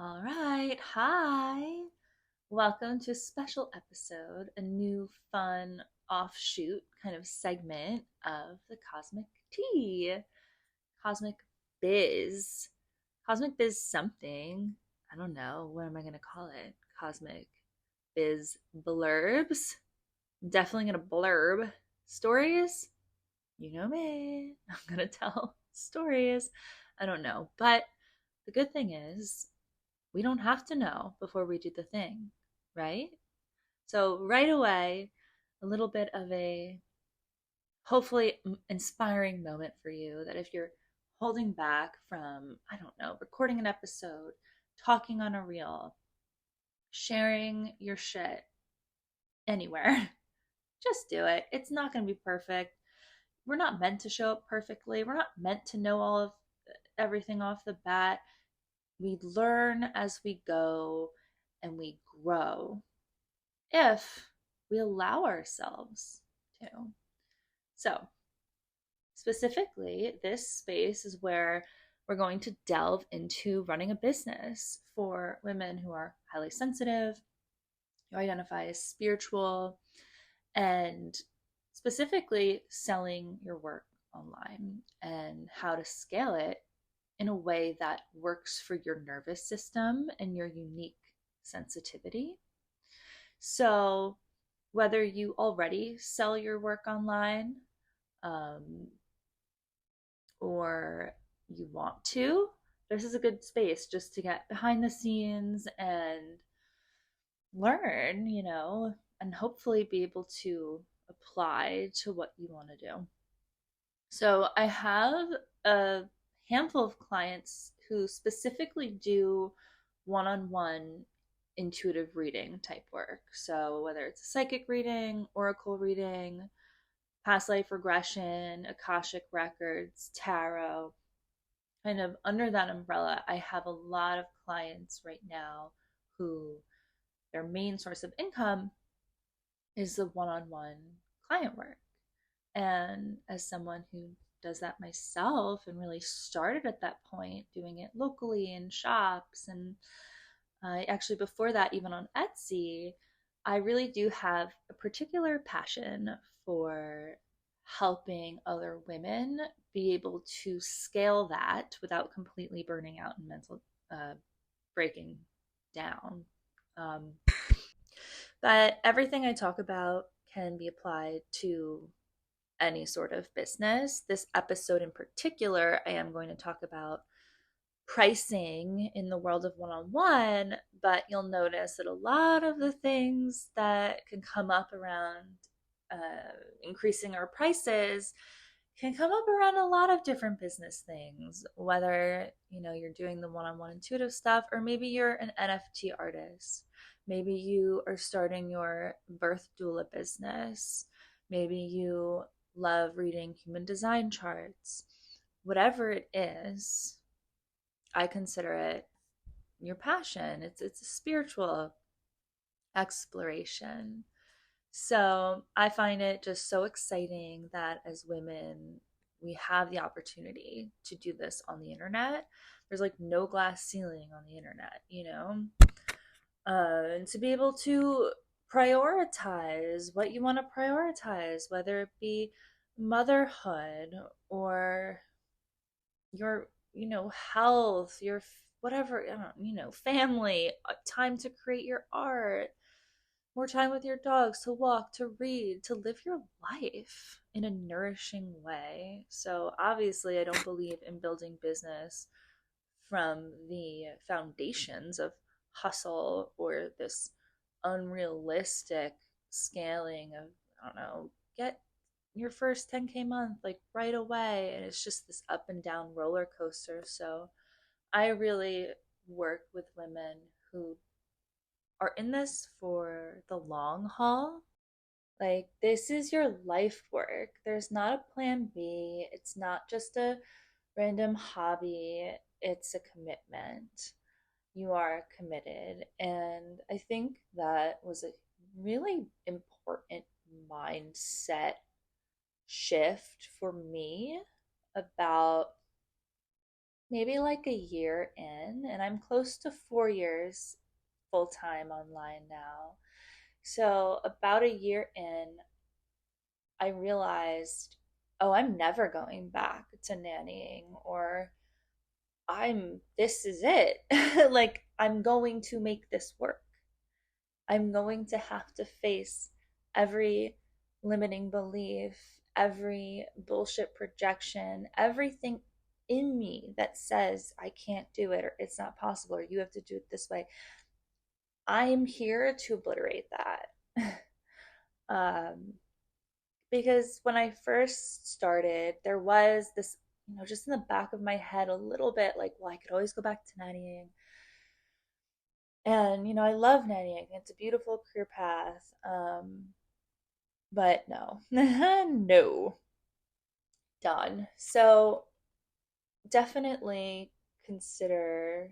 All right. Hi. Welcome to a special episode, a new fun offshoot kind of segment of the Cosmic Tea. Cosmic Biz. Cosmic Biz something. I don't know. What am I going to call it? Cosmic Biz blurbs. I'm definitely going to blurb stories. You know me. I'm going to tell stories. I don't know. But the good thing is, we don't have to know before we do the thing, right? So, right away, a little bit of a hopefully inspiring moment for you that if you're holding back from, I don't know, recording an episode, talking on a reel, sharing your shit anywhere, just do it. It's not going to be perfect. We're not meant to show up perfectly. We're not meant to know all of everything off the bat. We learn as we go and we grow if we allow ourselves to. So, specifically, this space is where we're going to delve into running a business for women who are highly sensitive, who identify as spiritual, and specifically selling your work online and how to scale it in a way that works for your nervous system and your unique sensitivity. So, whether you already sell your work online um, or you want to, this is a good space just to get behind the scenes and learn, and hopefully be able to apply to what you want to do. So, I have a handful of clients who specifically do one on one intuitive reading type work. So, whether it's a psychic reading, oracle reading, past life regression, Akashic records, tarot, kind of under that umbrella, I have a lot of clients right now who their main source of income is the one on one client work. And as someone who does that myself and really started at that point doing it locally in shops and actually before that even on Etsy, I really do have a particular passion for helping other women be able to scale that without completely burning out and mental breaking down. Um, but everything I talk about can be applied to any sort of business. This episode in particular, I am going to talk about pricing in the world of one on one, but you'll notice that a lot of the things that can come up around increasing our prices can come up around a lot of different business things, whether you're doing the one-on-one intuitive stuff, or maybe you're an NFT artist, maybe you are starting your birth doula business, maybe you love reading human design charts. Whatever it is, I consider it your passion. It's a spiritual exploration. So I find it just so exciting that as women, we have the opportunity to do this on the internet. There's like no glass ceiling on the internet, and to be able to prioritize what you want to prioritize, whether it be motherhood or your health, your whatever, family, time to create your art, more time with your dogs, to walk, to read, to live your life in a nourishing way. So obviously I don't believe in building business from the foundations of hustle or this unrealistic scaling of, I don't know, get your first 10K month like right away, and it's just this up and down roller coaster. So I really work with women who are in this for the long haul. Like, this is your life work. There's not a plan B. It's not just a random hobby, it's a commitment. You are committed. And I think that was a really important mindset shift for me about maybe like a year in, and I'm close to 4 years full time online now. So, about a year in, I realized, oh, I'm never going back to nannying, or this is it. Like, I'm going to make this work. I'm going to have to face every limiting belief, every bullshit projection, everything in me that says I can't do it or it's not possible or you have to do it this way. I'm here to obliterate that. um, because when I first started, there was this, just in the back of my head a little bit like, well, I could always go back to nannying. And, I love nannying. It's a beautiful career path. But no, no, done. So definitely consider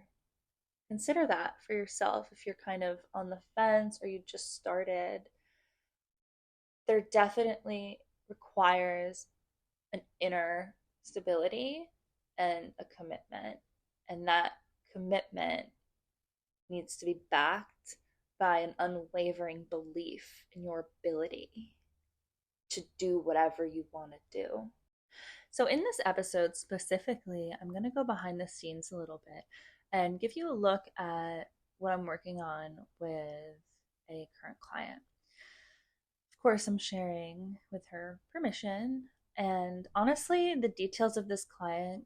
that for yourself if you're kind of on the fence or you just started. There definitely requires an inner stability and a commitment. And that commitment needs to be backed by an unwavering belief in your ability to do whatever you want to do. So, in this episode specifically, I'm going to go behind the scenes a little bit and give you a look at what I'm working on with a current client. Of course, I'm sharing with her permission. And honestly, the details of this client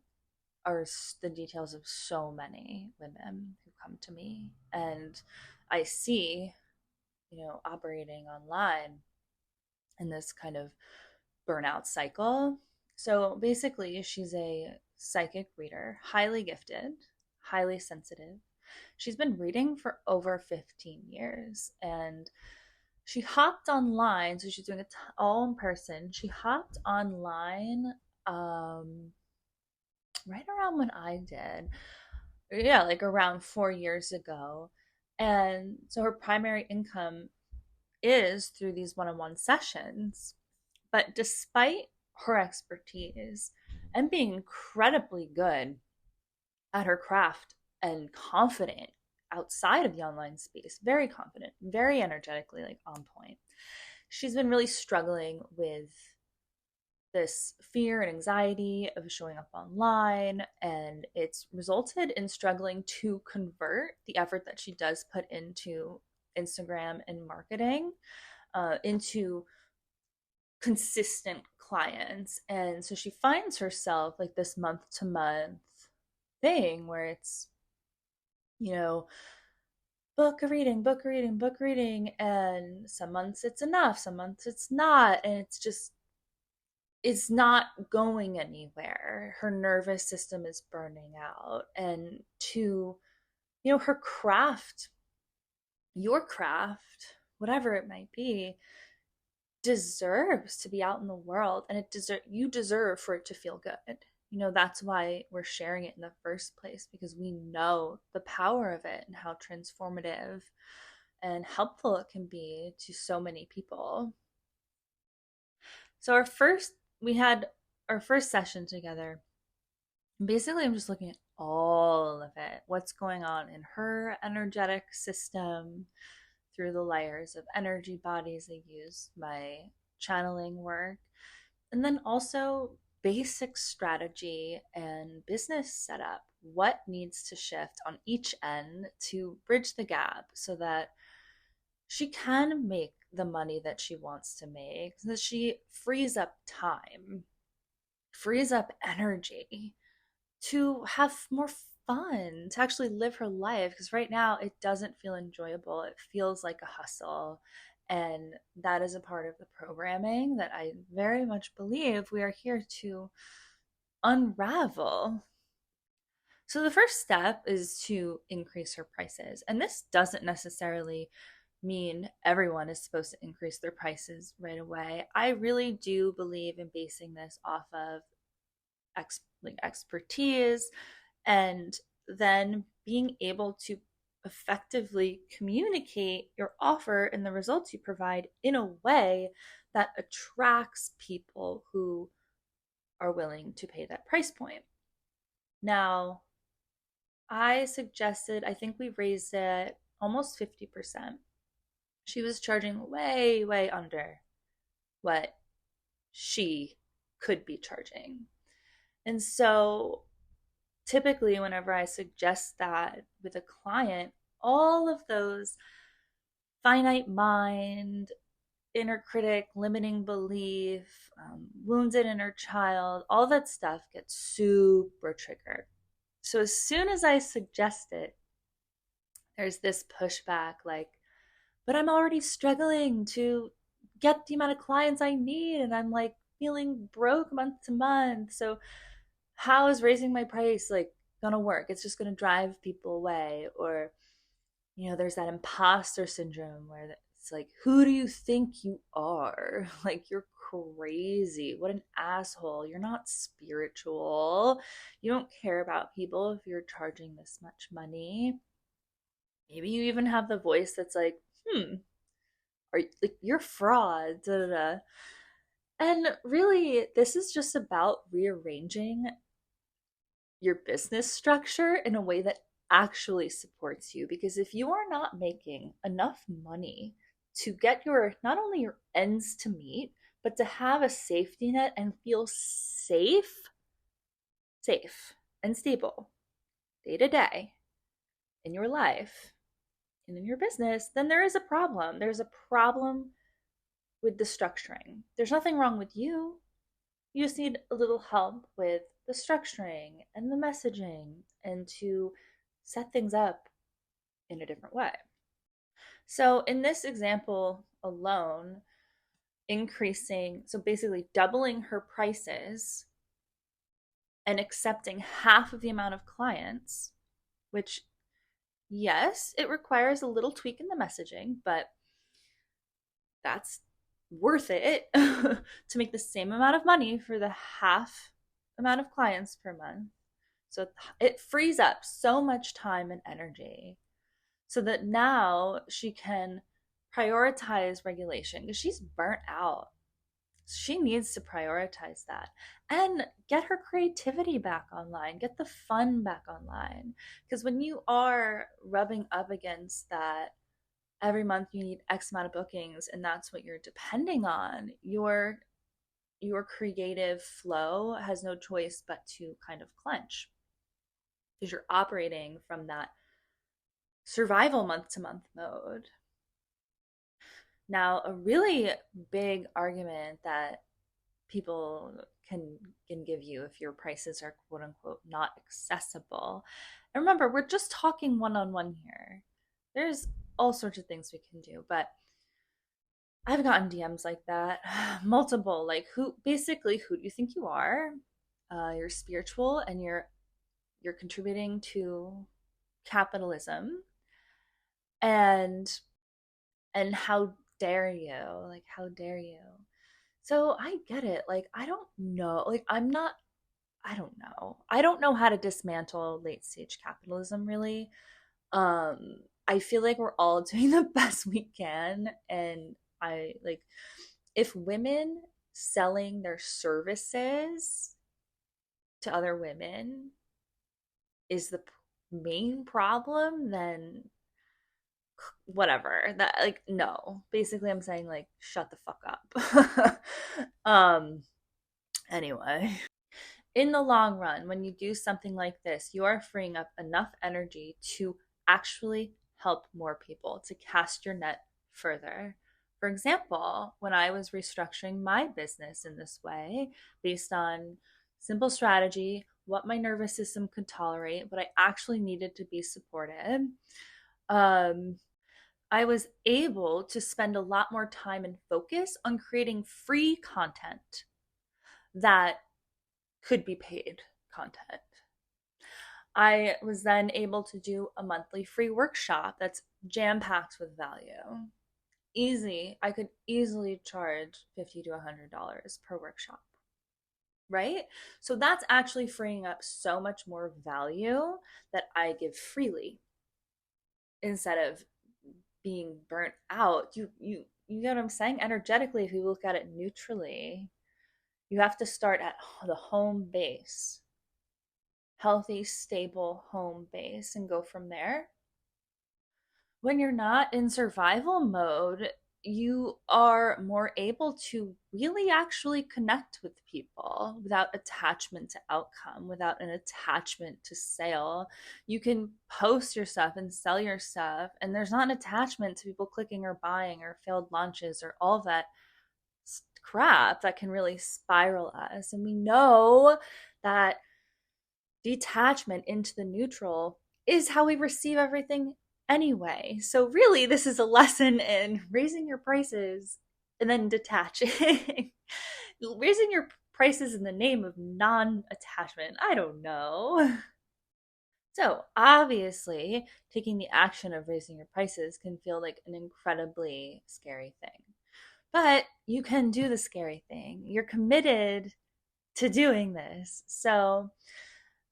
are the details of so many women who come to me. And I see, operating online in this kind of burnout cycle. So basically, she's a psychic reader, highly gifted, highly sensitive. She's been reading for over 15 years and she hopped online. So she's doing it all in person. She hopped online right around when I did. Yeah, like around 4 years ago. And so her primary income is through these one on one sessions. But despite her expertise and being incredibly good at her craft and confident outside of the online space, very confident, very energetically like on point, she's been really struggling with this fear and anxiety of showing up online, and it's resulted in struggling to convert the effort that she does put into Instagram and marketing into consistent clients. And so she finds herself like this month to month thing where it's, you know, book a reading, book a reading, book a reading, and some months it's enough, some months it's not, and it's not going anywhere. Her nervous system is burning out. And to, her craft, your craft, whatever it might be, deserves to be out in the world, and you deserve for it to feel good. That's why we're sharing it in the first place, because we know the power of it and how transformative and helpful it can be to so many people. So we had our first session together. Basically, I'm just looking at all of it, what's going on in her energetic system through the layers of energy bodies I use, my channeling work, and then also basic strategy and business setup. What needs to shift on each end to bridge the gap so that she can make the money that she wants to make, so that she frees up time, frees up energy to have more fun, to actually live her life. Because right now it doesn't feel enjoyable. It feels like a hustle. And that is a part of the programming that I very much believe we are here to unravel. So the first step is to increase her prices. And this doesn't necessarily mean everyone is supposed to increase their prices right away. I really do believe in basing this off of expertise, and then being able to effectively communicate your offer and the results you provide in a way that attracts people who are willing to pay that price point. Now, I suggested, I think we raised it almost 50%. She was charging way, way under what she could be charging. And so typically, whenever I suggest that with a client, all of those finite mind, inner critic, limiting belief, wounded inner child, all that stuff gets super triggered. So as soon as I suggest it, there's this pushback like, but I'm already struggling to get the amount of clients I need, and I'm like feeling broke month to month. So how is raising my price like gonna work? It's just gonna drive people away. Or, there's that imposter syndrome where it's like, who do you think you are? Like, you're crazy. What an asshole. You're not spiritual. You don't care about people if you're charging this much money. Maybe you even have the voice that's like, are you, like, you're fraud. Da, da, da. And really, this is just about rearranging your business structure in a way that actually supports you. Because if you are not making enough money to get your, not only your ends to meet, but to have a safety net and feel safe and stable day to day in your life and in your business, then there is a problem. There's a problem with the structuring. There's nothing wrong with you. You just need a little help with the structuring and the messaging and to set things up in a different way. So, in this example alone, so basically doubling her prices and accepting half of the amount of clients, which, yes, it requires a little tweak in the messaging, but that's worth it to make the same amount of money for the half amount of clients per month. So it frees up so much time and energy so that now she can prioritize regulation because she's burnt out. She needs to prioritize that and get her creativity back online, get the fun back online. Because when you are rubbing up against that, every month you need X amount of bookings, and that's what you're depending on, your creative flow has no choice but to kind of clench because you're operating from that survival month to month mode. Now, a really big argument that people can give you if your prices are quote unquote not accessible. And remember, we're just talking one-on-one here. There's all sorts of things we can do, but I've gotten DMs like that, multiple, like, who do you think you are? You're spiritual and you're contributing to capitalism, and how dare you? Like, how dare you? So I get it. Like, I don't know. Like, I don't know. I don't know how to dismantle late stage capitalism really. I feel like we're all doing the best we can, and I like, if women selling their services to other women is the main problem, then whatever. That, like, no. Basically I'm saying, like, shut the fuck up. Anyway, in the long run, when you do something like this, you are freeing up enough energy to actually help more people, to cast your net further. For example, when I was restructuring my business in this way, based on simple strategy, what my nervous system could tolerate, but I actually needed to be supported, I was able to spend a lot more time and focus on creating free content that could be paid content. I was then able to do a monthly free workshop that's jam-packed with value. Easy. I could easily charge $50 to $100 per workshop, right? So that's actually freeing up so much more value that I give freely instead of being burnt out. You get what I'm saying? Energetically, if you look at it neutrally, you have to start at the home base. healthy, stable home base and go from there. When you're not in survival mode, you are more able to really actually connect with people without attachment to outcome, without an attachment to sale. You can post your stuff and sell your stuff, and there's not an attachment to people clicking or buying or failed launches or all of that crap that can really spiral us. And we know that detachment into the neutral is how we receive everything anyway. So really, this is a lesson in raising your prices and then detaching. Raising your prices in the name of non-attachment. I don't know. So obviously, taking the action of raising your prices can feel like an incredibly scary thing. But you can do the scary thing. You're committed to doing this. So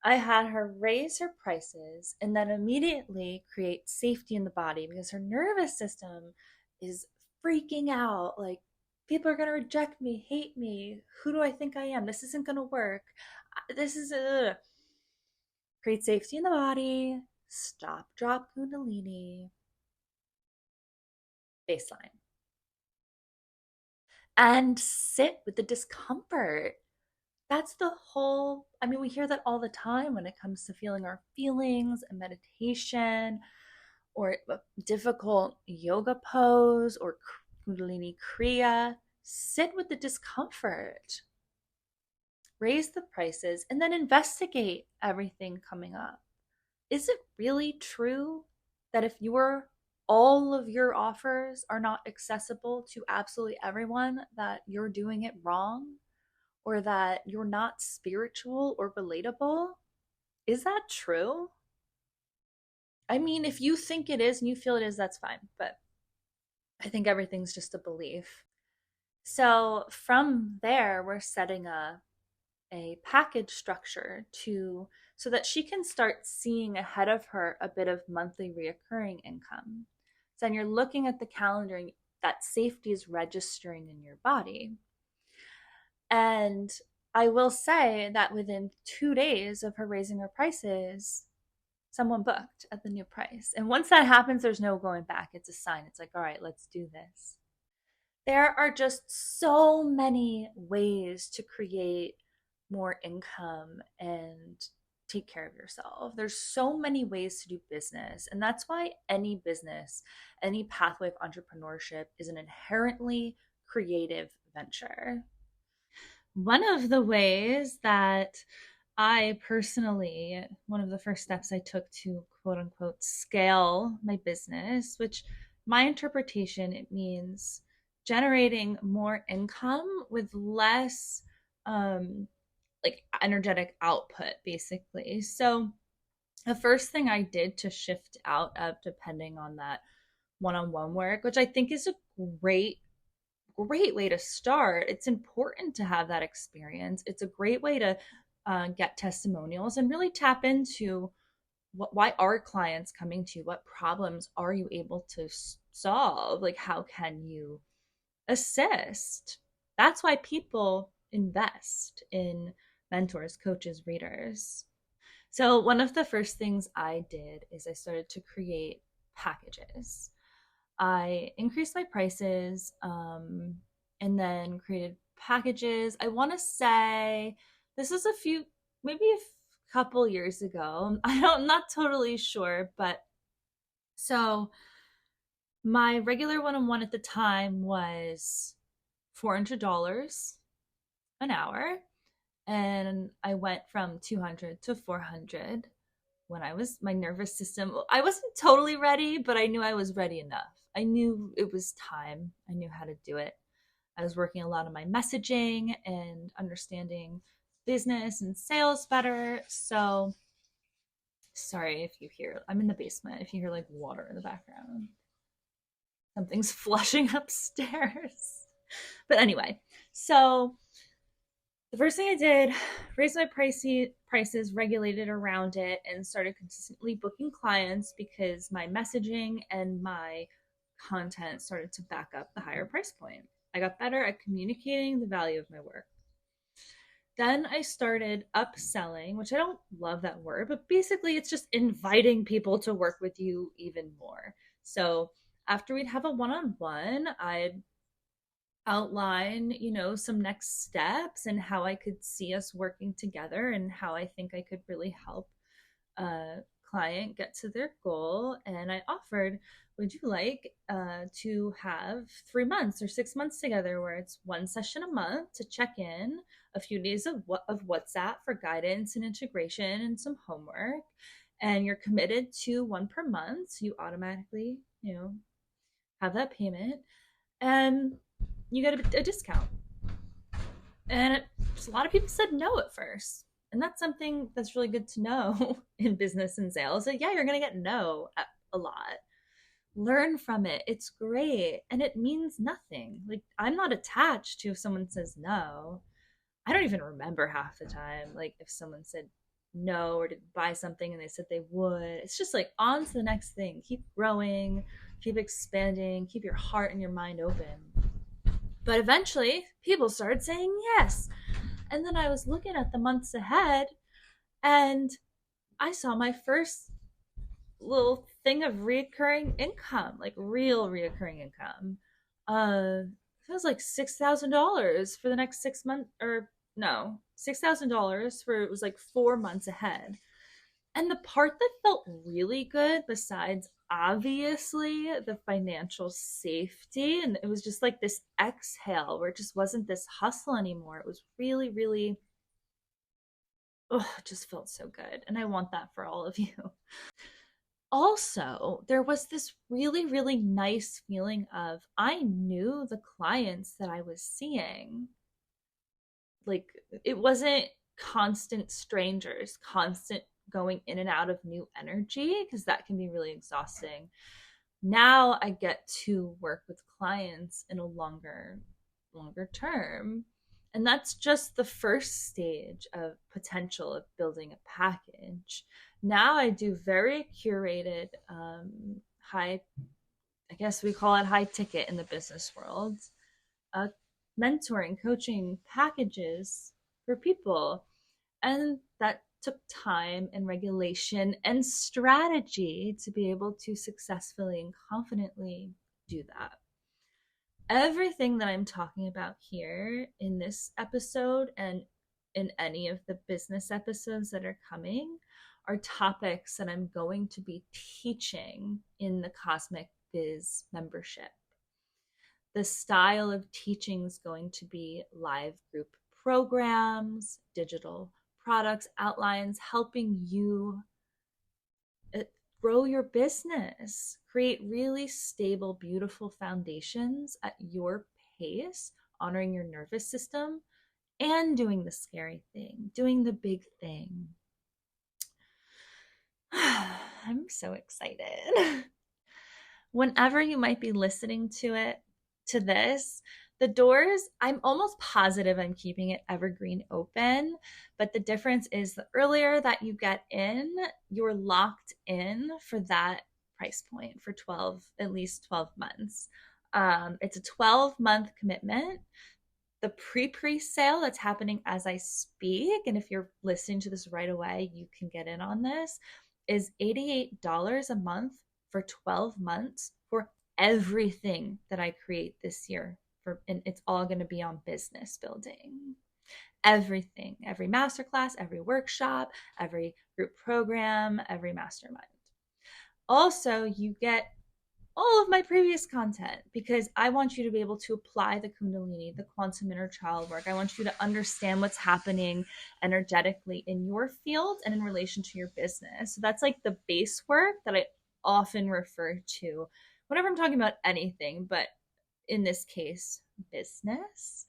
I had her raise her prices and then immediately create safety in the body because her nervous system is freaking out. Like, people are going to reject me, hate me. Who do I think I am? This isn't going to work. This is create safety in the body. Stop, drop, Kundalini. Baseline. And sit with the discomfort. That's the whole, I mean, we hear that all the time when it comes to feeling our feelings and meditation or a difficult yoga pose or Kundalini Kriya. Sit with the discomfort, raise the prices, and then investigate everything coming up. Is it really true that if all of your offers are not accessible to absolutely everyone, that you're doing it wrong? Or that you're not spiritual or relatable? Is that true? I mean, if you think it is and you feel it is, that's fine. But I think everything's just a belief. So from there, we're setting a package structure so that she can start seeing ahead of her a bit of monthly reoccurring income. So then you're looking at the calendar and that safety is registering in your body. And I will say that within 2 days of her raising her prices, someone booked at the new price. And once that happens, there's no going back. It's a sign. It's like, all right, let's do this. There are just so many ways to create more income and take care of yourself. There's so many ways to do business. And that's why any business, any pathway of entrepreneurship is an inherently creative venture. One of the ways that I personally, one of the first steps I took to quote unquote scale my business, which my interpretation, it means generating more income with less like energetic output, basically. So the first thing I did to shift out of depending on that one-on-one work, which I think is a great way to start. It's important to have that experience. It's a great way to get testimonials and really tap into why are clients coming to you? What problems are you able to solve? Like, how can you assist? That's why people invest in mentors, coaches, readers. So one of the first things I did is I started to create packages. I increased my prices and then created packages. I want to say this was maybe a couple years ago. I'm not totally sure, but so my regular one-on-one at the time was $400 an hour, and I went from 200 to 400 when my nervous system, I wasn't totally ready, but I knew I was ready enough. I knew it was time. I knew how to do it. I was working a lot on my messaging and understanding business and sales better. So sorry if you hear, I'm in the basement, if you hear like water in the background. Something's flushing upstairs. But anyway, so the first thing I did, raised my prices, regulated around it, and started consistently booking clients because my messaging and my content started to back up the higher price point. I got better at communicating the value of my work. Then I started upselling, which I don't love that word, but basically it's just inviting people to work with you even more. So after we'd have a one-on-one, I'd outline, some next steps and how I could see us working together and how I think I could really help a client get to their goal. And I offered, would you like to have 3 months or 6 months together where it's one session a month to check in, a few days of WhatsApp for guidance and integration and some homework, and you're committed to one per month, so you automatically, have that payment, and you get a discount. And a lot of people said no at first. And that's something that's really good to know in business and sales. So yeah, you're going to get no a lot. Learn from it. It's great. And it means nothing. Like, I'm not attached to if someone says no. I don't even remember half the time, like, if someone said no or didn't buy something and they said they would. It's just like, on to the next thing. Keep growing, keep expanding, keep your heart and your mind open. But eventually, people started saying yes. And then I was looking at the months ahead, and I saw my first little thing of reoccurring income, like real reoccurring income. It was like $6,000 for the next 6 months, or no, $6,000 for, it was like 4 months ahead. And the part that felt really good, besides obviously the financial safety, and it was just like this exhale where it just wasn't this hustle anymore. It was really, really, oh, it just felt so good. And I want that for all of you. Also, there was this really, really nice feeling of, I knew the clients that I was seeing. Like, it wasn't constant strangers, constant going in and out of new energy, because that can be really exhausting. Now I get to work with clients in a longer term, and that's just the first stage of potential of building a package. Now I do very curated, high, I guess we call it high ticket in the business world, mentoring, coaching packages for people. And that took time and regulation and strategy to be able to successfully and confidently do that. Everything that I'm talking about here in this episode and in any of the business episodes that are coming are topics that I'm going to be teaching in the Cosmic Biz membership. The style of teaching is going to be live group programs, digital products, outlines, helping you grow your business, create really stable, beautiful foundations at your pace, honoring your nervous system, and doing the scary thing, doing the big thing. I'm so excited. Whenever you might be listening to this, the doors, I'm almost positive I'm keeping it evergreen open, but the difference is the earlier that you get in, you're locked in for that price point for at least 12 months. It's a 12-month commitment. The pre-sale that's happening as I speak, and if you're listening to this right away, you can get in on this, is $88 a month for 12 months for everything that I create this year. And it's all going to be on business building. Everything, every masterclass, every workshop, every group program, every mastermind. Also, you get all of my previous content, because I want you to be able to apply the Kundalini, the quantum inner child work. I want you to understand what's happening energetically in your field and in relation to your business. So that's like the base work that I often refer to whenever I'm talking about anything, but in this case, business.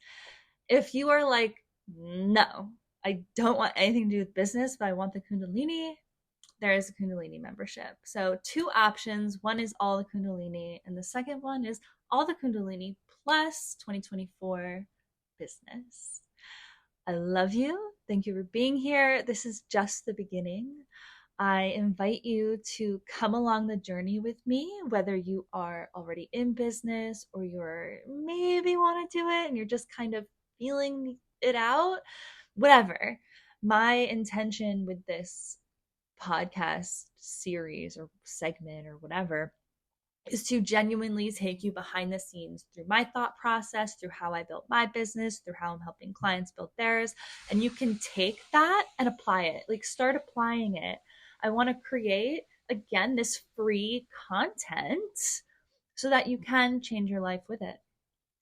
If you are like, no, I don't want anything to do with business, but I want the Kundalini, there is a Kundalini membership. So 2 options. One is all the Kundalini, and the second one is all the Kundalini plus 2024 business. I love you. Thank you for being here. This is just the beginning. I invite you to come along the journey with me, whether you are already in business or you're maybe want to do it and you're just kind of feeling it out. whatever. My intention with this podcast series or segment or whatever is to genuinely take you behind the scenes through my thought process, through how I built my business, through how I'm helping clients build theirs. And you can take that and apply it, like start applying it. I want to create, again, this free content so that you can change your life with it.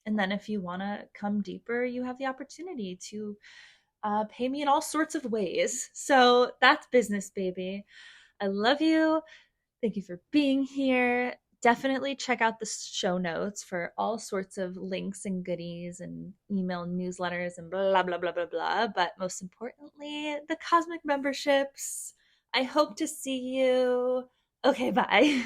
And then if you want to come deeper, you have the opportunity to pay me in all sorts of ways. So that's business, baby. I love you. Thank you for being here. Definitely check out the show notes for all sorts of links and goodies and email newsletters and blah, blah, blah, blah, blah. But most importantly, the cosmic memberships. I hope to see you. Okay, bye.